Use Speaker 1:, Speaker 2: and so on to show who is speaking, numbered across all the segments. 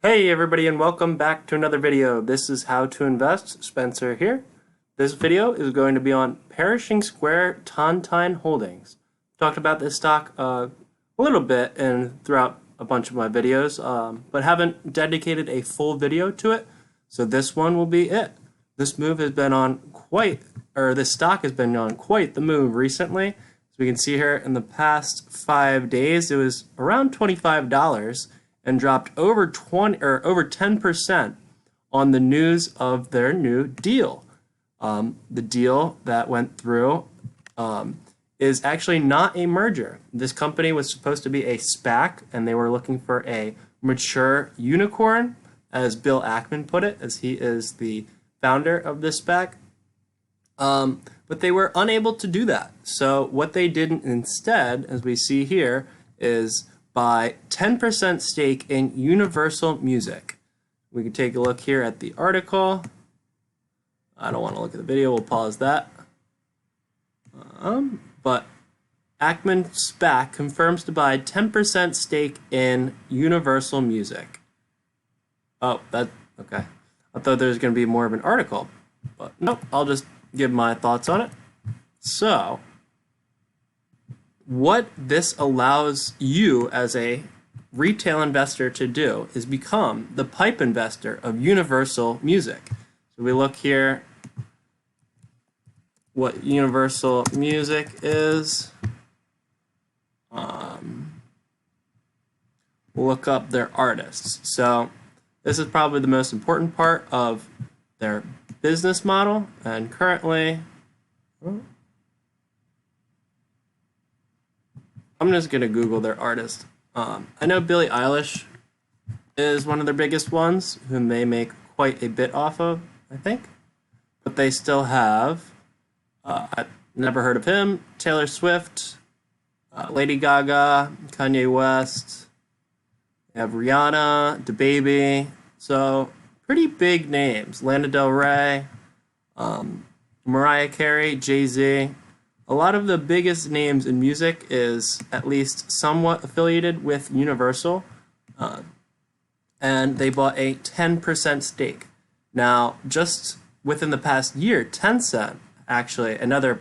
Speaker 1: Hey everybody, and welcome back to another video. This is How to Invest. Spencer here. This video is going to be on perishing Square Tontine Holdings. Talked about this stock a little bit and throughout a bunch of my videos, but haven't dedicated a full video to it. So this one will be it. This move has been on this stock has been on quite the move recently. As we can see here, in the past 5 days, it was around $25. And dropped over 10% on the news of their new deal. The deal that went through is actually not a merger. This company was supposed to be a SPAC, and they were looking for a mature unicorn, as Bill Ackman put it, as he is the founder of this SPAC. But they were unable to do that. So what they did instead, as we see here, is buy 10% stake in Universal Music. We can take a look here at the article. I don't want to look at the video, we'll pause that. But Ackman SPAC confirms to buy 10% stake in Universal Music. Oh, okay. I thought there was going to be more of an article, but nope, I'll just give my thoughts on it. So, what this allows you as a retail investor to do is become the pipe investor of Universal Music. So we look here what Universal Music is. We'll look up their artists. So this is probably the most important part of their business model, and currently I'm just going to Google their artist. I know Billie Eilish is one of their biggest ones, whom they make quite a bit off of, I think. But they still have, I've never heard of him, Taylor Swift, Lady Gaga, Kanye West, they have Rihanna, DaBaby, so pretty big names. Lana Del Rey, Mariah Carey, Jay-Z. A lot of the biggest names in music is at least somewhat affiliated with Universal, and they bought a 10% stake. Now, just within the past year, Tencent, actually, another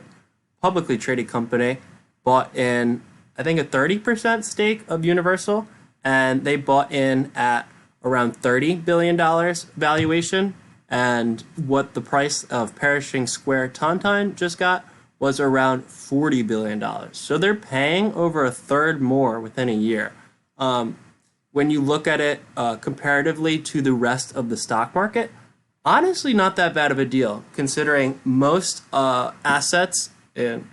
Speaker 1: publicly traded company, bought in, I think, a 30% stake of Universal, and they bought in at around $30 billion valuation, and what the price of perishing Square Tontine just got was around $40 billion. So they're paying over a third more within a year. When you look at it comparatively to the rest of the stock market, honestly not that bad of a deal, considering most assets in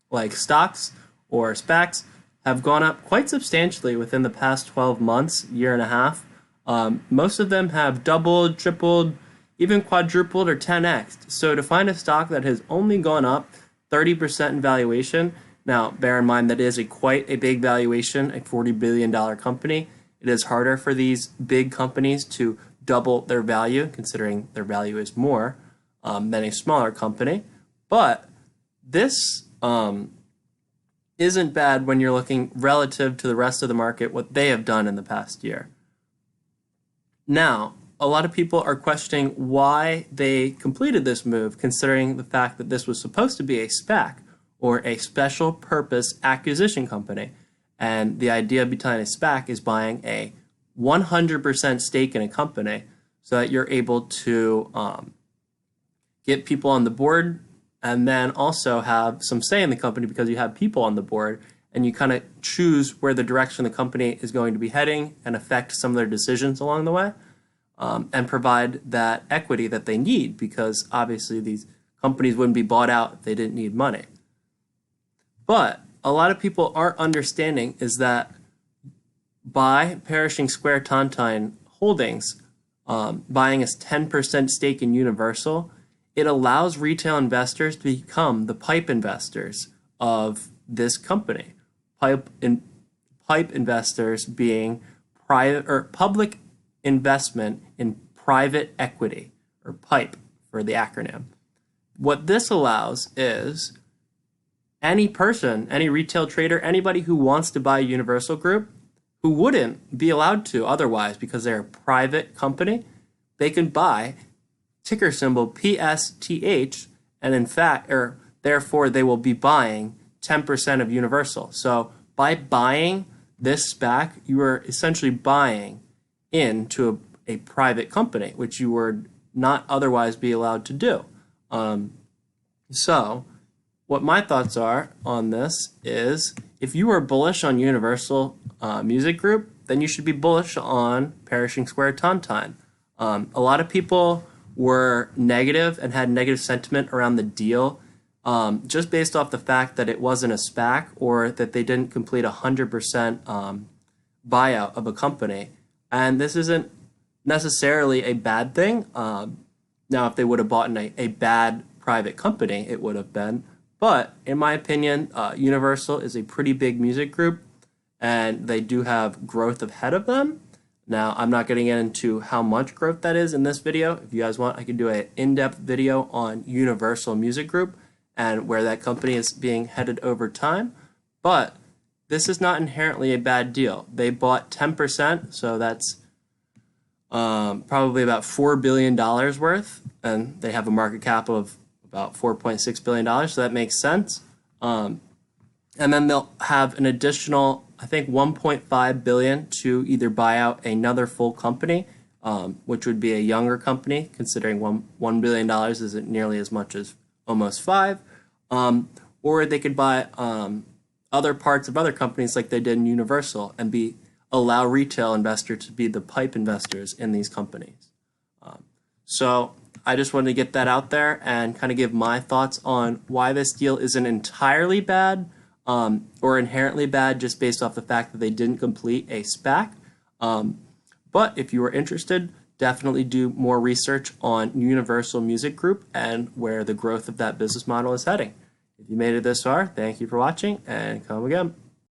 Speaker 1: like stocks or SPACs have gone up quite substantially within the past 12 months, year and a half. Most of them have doubled, tripled, even quadrupled or 10x. So to find a stock that has only gone up 30% in valuation. Now, bear in mind that is quite a big valuation, a $40 billion company. It is harder for these big companies to double their value, considering their value is more than a smaller company. But this isn't bad when you're looking relative to the rest of the market, what they have done in the past year. Now, a lot of people are questioning why they completed this move, considering the fact that this was supposed to be a SPAC, or a special purpose acquisition company. And the idea behind a SPAC is buying a 100% stake in a company so that you're able to get people on the board and then also have some say in the company because you have people on the board and you kind of choose where the direction the company is going to be heading and affect some of their decisions along the way. And provide that equity that they need, because obviously these companies wouldn't be bought out if they didn't need money. But a lot of people aren't understanding is that by perishing Square Tontine Holdings, buying a 10% stake in Universal, it allows retail investors to become the pipe investors of this company. Pipe investors being private or public investment in private equity, or PIPE for the acronym. What this allows is any person, any retail trader, anybody who wants to buy Universal Group, who wouldn't be allowed to otherwise because they're a private company, they can buy ticker symbol PSTH, and in fact, or therefore they will be buying 10% of Universal. So by buying this SPAC, you are essentially buying into a private company, which you would not otherwise be allowed to do. So what my thoughts are on this is, if you are bullish on Universal Music Group, then you should be bullish on perishing Square Tontine. A lot of people were negative and had negative sentiment around the deal, just based off the fact that it wasn't a SPAC or that they didn't complete 100% buyout of a company. And this isn't necessarily a bad thing. Now, if they would have bought in a bad private company, it would have been. But in my opinion, Universal is a pretty big music group, and they do have growth ahead of them. Now, I'm not getting into how much growth that is in this video. If you guys want, I can do an in-depth video on Universal Music Group and where that company is being headed over time. But this is not inherently a bad deal. They bought 10%, so that's probably about $4 billion worth, and they have a market cap of about $4.6 billion, so that makes sense. And then they'll have an additional, I think, $1.5 billion to either buy out another full company, which would be a younger company, considering $1 billion isn't nearly as much as almost 5, or they could buy other parts of other companies like they did in Universal and allow retail investors to be the PIPE investors in these companies. So I just wanted to get that out there and kind of give my thoughts on why this deal isn't entirely bad, or inherently bad, just based off the fact that they didn't complete a SPAC. But if you are interested, definitely do more research on Universal Music Group and where the growth of that business model is heading. If you made it this far, thank you for watching, and come again.